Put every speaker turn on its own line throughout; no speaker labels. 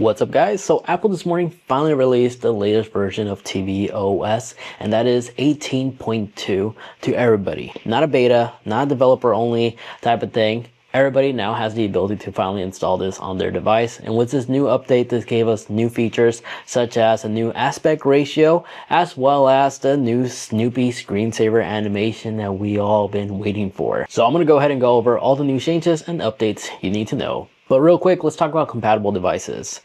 What's up guys? So Apple this morning finally released the latest version of tvOS, and that is 18.2 to everybody. Not a beta, not a developer only type of thing. Everybody now has the ability to finally install this on their device. And with this new update, this gave us new features such as a new aspect ratio, as well as the new Snoopy screensaver animation that we all been waiting for. So I'm going to go ahead and go over all the new changes and updates you need to know. But real quick, let's talk about compatible devices.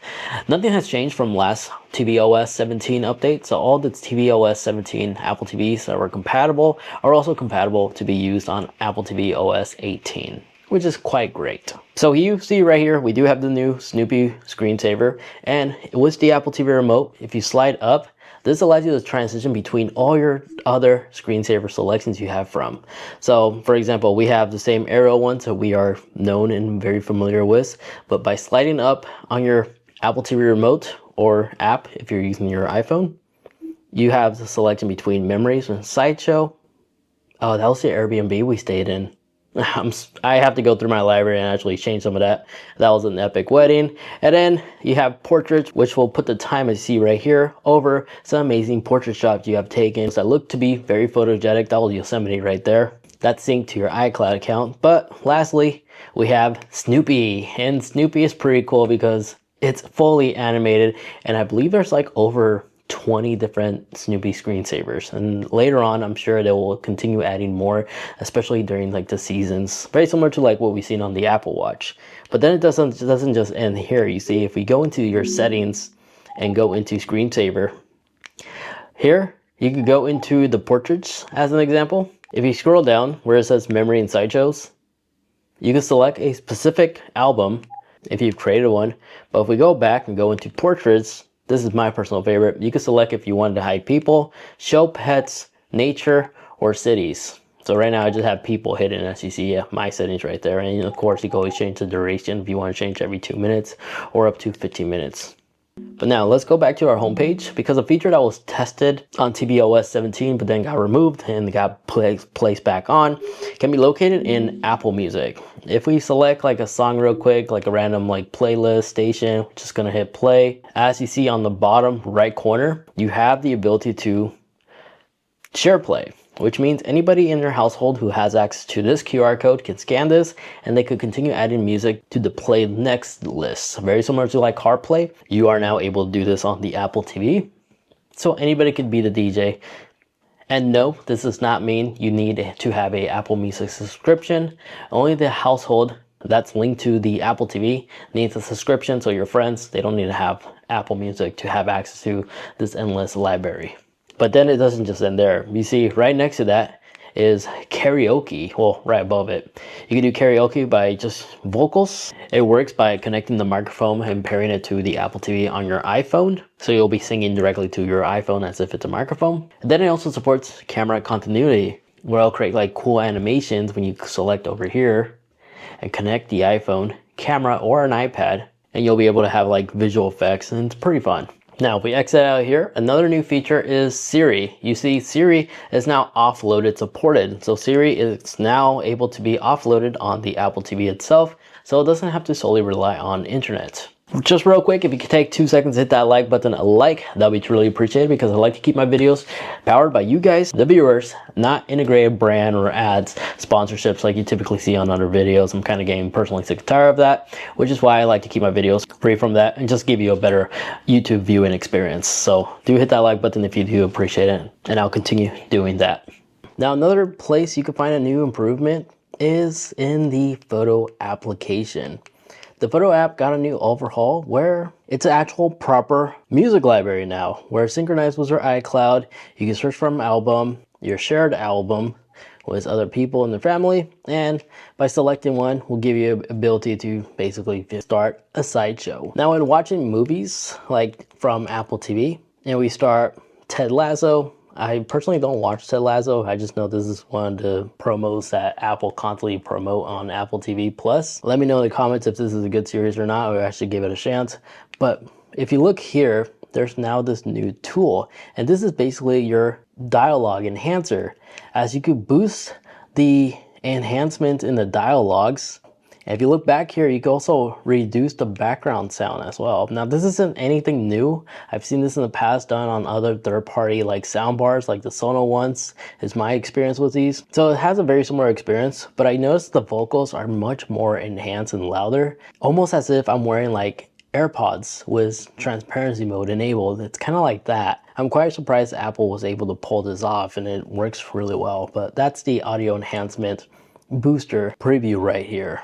Nothing has changed from last tvOS 17 update, so all the tvOS 17 Apple TVs that were compatible are also compatible to be used on Apple TV OS 18, which is quite great. So you see right here, we do have the new Snoopy screensaver, and with the Apple TV remote, if you slide up, this allows you to transition between all your other screensaver selections you have from. So for example, we have the same arrow ones that we are known and very familiar with, but by sliding up on your Apple TV remote or app, if you're using your iPhone, you have the selection between memories and slideshow. Oh, that was the Airbnb we stayed in. I have to go through my library and actually change some of that. That was an epic wedding. And then you have portraits, which will put the time, as you see right here, over some amazing portrait shots you have taken that look to be very photogenic. That was Yosemite right there. That's synced to your iCloud account. But lastly, we have Snoopy. And Snoopy is pretty cool because it's fully animated. And I believe there's like over 20 different Snoopy screensavers, and later on I'm sure they will continue adding more, especially during like the seasons, very similar to like what we've seen on the Apple Watch. But then it doesn't just end here. You see, if we go into your settings and go into screensaver, here you can go into the portraits as an example. If you scroll down where it says memory and slideshows, you can select a specific album if you've created one. But if we go back and go into portraits, this is my personal favorite. You can select if you wanted to hide people, show pets, nature, or cities. So right now I just have people hidden, as you see, my settings right there. And of course you can always change the duration if you want to change every 2 minutes or up to 15 minutes. But now let's go back to our homepage, because a feature that was tested on tvOS 17 but then got removed and got placed back on can be located in Apple Music. If we select like a song real quick, like a random like playlist station, we're just gonna hit play. As you see on the bottom right corner, you have the ability to share play, which means anybody in your household who has access to this QR code can scan this and they could continue adding music to the play next list. Very similar to like CarPlay, you are now able to do this on the Apple TV. So anybody could be the DJ. And no, this does not mean you need to have a Apple Music subscription. Only the household that's linked to the Apple TV needs a subscription, so your friends, they don't need to have Apple Music to have access to this endless library. But then it doesn't just end there. You see right next to that is karaoke. Well, right above it. You can do karaoke by just vocals. It works by connecting the microphone and pairing it to the Apple TV on your iPhone. So you'll be singing directly to your iPhone as if it's a microphone. And then it also supports camera continuity, where I'll create like cool animations when you select over here and connect the iPhone camera or an iPad, and you'll be able to have like visual effects, and it's pretty fun. Now, if we exit out here, another new feature is Siri. You see, Siri is now offloaded supported. So Siri is now able to be offloaded on the Apple TV itself, so it doesn't have to solely rely on internet. Just real quick, if you could take 2 seconds to hit that like button, that'd be truly appreciated, because I like to keep my videos powered by you guys, the viewers, not integrated brand or ads, sponsorships like you typically see on other videos. I'm kind of getting personally sick and tired of that, which is why I like to keep my videos free from that and just give you a better YouTube viewing experience. So do hit that like button if you do appreciate it, and I'll continue doing that. Now, another place you can find a new improvement is in the photo application. The photo app got a new overhaul where it's an actual proper music library now, where synchronized with your iCloud, you can search for an album, your shared album with other people in the family, and by selecting one will give you the ability to basically start a slideshow. Now, when watching movies like from Apple TV and we start Ted Lasso, I personally don't watch Ted Lasso. I just know this is one of the promos that Apple constantly promote on Apple TV Plus. Let me know in the comments if this is a good series or not, or I should give it a chance. But if you look here, there's now this new tool, and this is basically your dialogue enhancer, as you could boost the enhancement in the dialogues And if you look back here, you can also reduce the background sound as well. Now, this isn't anything new. I've seen this in the past done on other third-party like sound bars, like the Sonos ones is my experience with these. So it has a very similar experience, but I noticed the vocals are much more enhanced and louder, almost as if I'm wearing like AirPods with transparency mode enabled. It's kind of like that. I'm quite surprised Apple was able to pull this off, and it works really well. But that's the audio enhancement booster preview right here.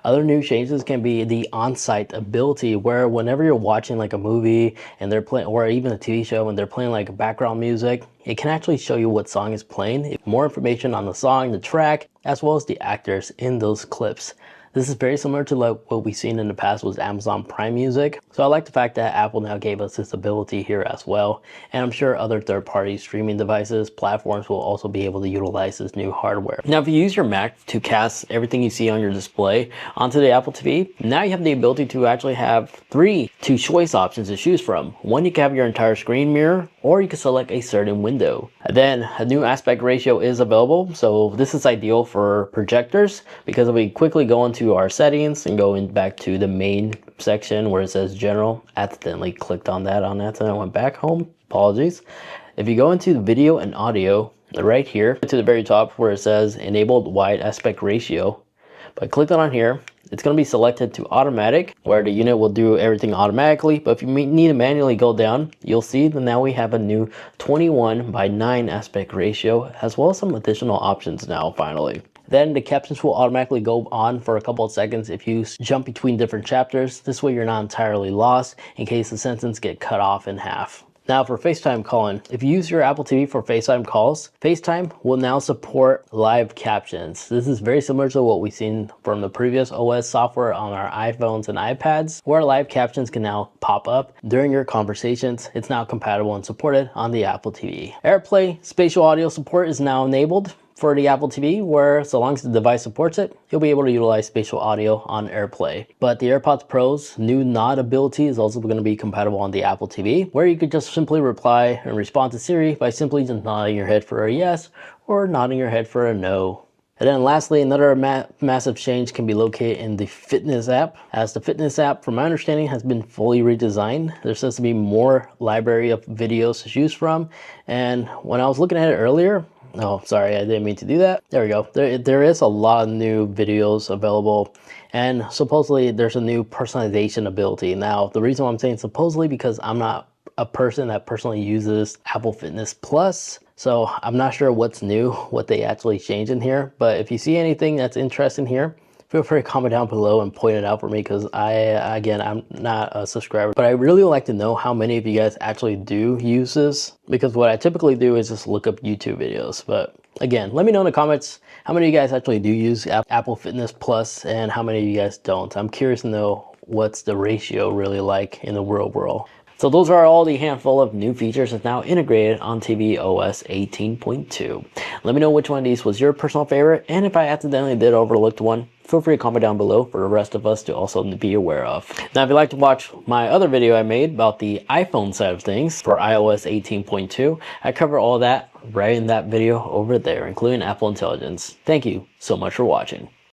Other new changes can be the on-site ability, where whenever you're watching like a movie and they're playing, or even a TV show and they're playing like background music, it can actually show you what song is playing, more information on the song, the track, as well as the actors in those clips. This is very similar to like what we've seen in the past with Amazon Prime Music. So I like the fact that Apple now gave us this ability here as well. And I'm sure other third-party streaming devices, platforms will also be able to utilize this new hardware. Now, if you use your Mac to cast everything you see on your display onto the Apple TV, now you have the ability to actually have 3 choice options to choose from. One, you can have your entire screen mirror, or you can select a certain window. And then a new aspect ratio is available. So this is ideal for projectors, because if we quickly go into our settings and go back to the main section where it says general, accidentally clicked on that and I went back home, apologies. If you go into the video and audio right here to the very top where it says enabled wide aspect ratio, by clicking on here, it's going to be selected to automatic, where the unit will do everything automatically. But if you need to manually go down, you'll see that now we have a new 21:9 aspect ratio, as well as some additional options now finally. Then the captions will automatically go on for a couple of seconds if you jump between different chapters. This way you're not entirely lost in case the sentence get cut off in half. Now for FaceTime calling, if you use your Apple TV for FaceTime calls, FaceTime will now support live captions. This is very similar to what we've seen from the previous OS software on our iPhones and iPads, where live captions can now pop up during your conversations. It's now compatible and supported on the Apple TV. AirPlay spatial audio support is now enabled for the Apple TV, where so long as the device supports it, you'll be able to utilize spatial audio on AirPlay. But the AirPods Pro's new nod ability is also going to be compatible on the Apple TV, where you could just simply reply and respond to Siri by simply just nodding your head for a yes or nodding your head for a no. And then lastly, another massive change can be located in the Fitness app, as the Fitness app, from my understanding, has been fully redesigned. There says to be more library of videos to choose from, and when I was looking at it earlier, oh, sorry, I didn't mean to do that. There we go. There is a lot of new videos available, and supposedly there's a new personalization ability. Now, the reason why I'm saying supposedly, because I'm not a person that personally uses Apple Fitness Plus, so I'm not sure what's new, what they actually changed in here. But if you see anything that's interesting here, feel free to comment down below and point it out for me, because I'm not a subscriber, but I really would like to know how many of you guys actually do use this, because what I typically do is just look up YouTube videos. But again, let me know in the comments how many of you guys actually do use Apple Fitness Plus and how many of you guys don't. I'm curious to know what's the ratio really like in the real world. So those are all the handful of new features that's now integrated on tvOS 18.2. Let me know which one of these was your personal favorite, and if I accidentally did overlook one, feel free to comment down below for the rest of us to also be aware of. Now, if you'd like to watch my other video I made about the iPhone side of things for iOS 18.2, I cover all that right in that video over there, including Apple Intelligence. Thank you so much for watching.